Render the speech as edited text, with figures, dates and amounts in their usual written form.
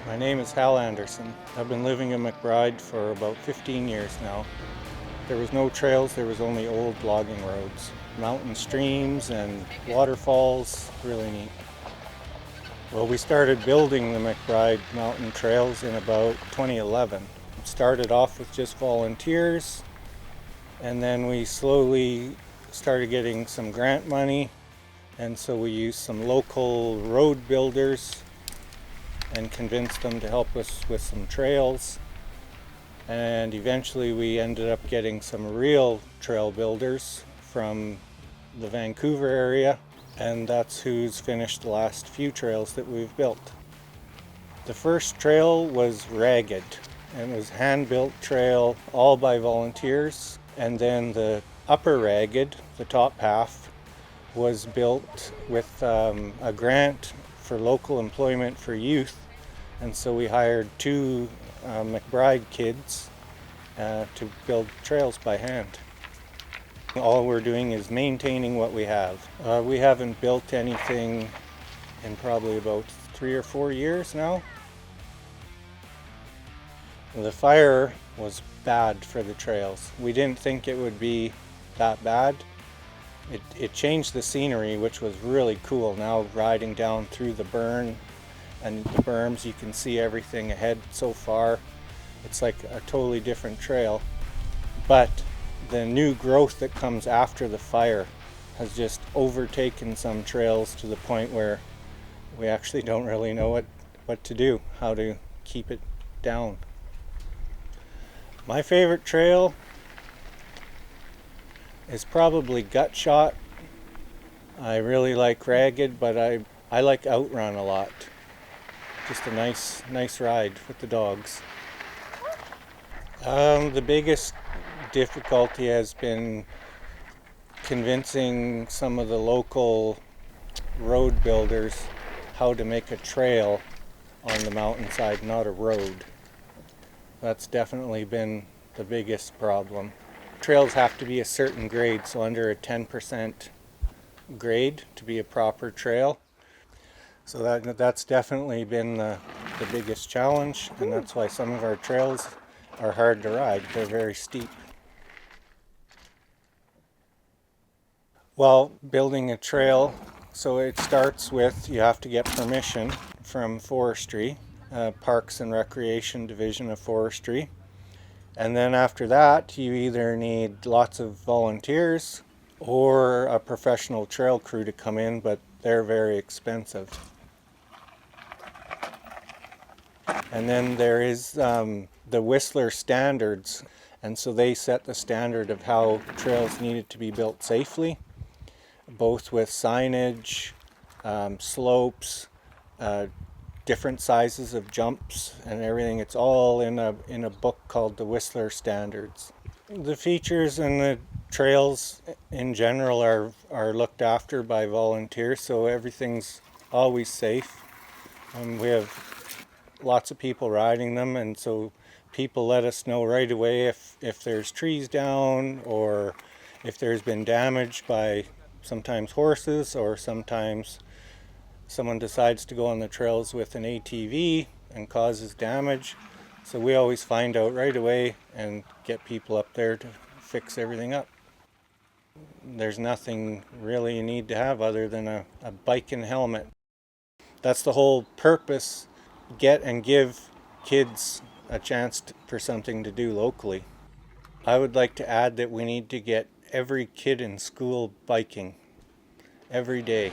My name is Hal Anderson. I've been living in McBride for about 15 years now. There was no trails, there was only old logging roads. Mountain streams and waterfalls, really neat. Well, we started building the McBride Mountain trails in about 2011. It started off with just volunteers, and then we slowly started getting some grant money, and so we used some local road builders and convinced them to help us with some trails. And eventually we ended up getting some real trail builders from the Vancouver area, and that's who's finished the last few trails that we've built. The first trail was ragged, and it was a hand-built trail all by volunteers, and then the upper ragged, the top half, was built with a grant for local employment for youth, and so we hired two McBride kids to build trails by hand. All we're doing is maintaining what we have. We haven't built anything in probably about 3 or 4 years now. The fire was bad for the trails. We didn't think it would be that bad. It changed the scenery, which was really cool. Now riding down through the burn and the berms, you can see everything ahead so far. It's like a totally different trail. But the new growth that comes after the fire has just overtaken some trails to the point where we actually don't really know what to do, how to keep it down. My favorite trail is probably Gut Shot. I really like Ragged, but I like Outrun a lot. Just a nice ride with the dogs. The biggest difficulty has been convincing some of the local road builders how to make a trail on the mountainside, not a road. That's definitely been the biggest problem. Trails have to be a certain grade, so under a 10% grade to be a proper trail. So that's definitely been the biggest challenge, and that's why some of our trails are hard to ride. They're very steep. Well, building a trail, so it starts with you have to get permission from Forestry, Parks and Recreation Division of Forestry. And then after that, you either need lots of volunteers or a professional trail crew to come in, but they're very expensive. And then there is the Whistler standards, and so they set the standard of how trails needed to be built safely, both with signage, slopes, different sizes of jumps and everything. It's all in a book called the Whistler Standards. The features and the trails in general are looked after by volunteers, so everything's always safe. We have lots of people riding them, and so people let us know right away if there's trees down or if there's been damage by sometimes horses, or sometimes someone decides to go on the trails with an ATV and causes damage. So we always find out right away and get people up there to fix everything up. There's nothing really you need to have other than a bike and helmet. That's the whole purpose. Get and give kids a chance for something to do locally. I would like to add that we need to get every kid in school biking every day.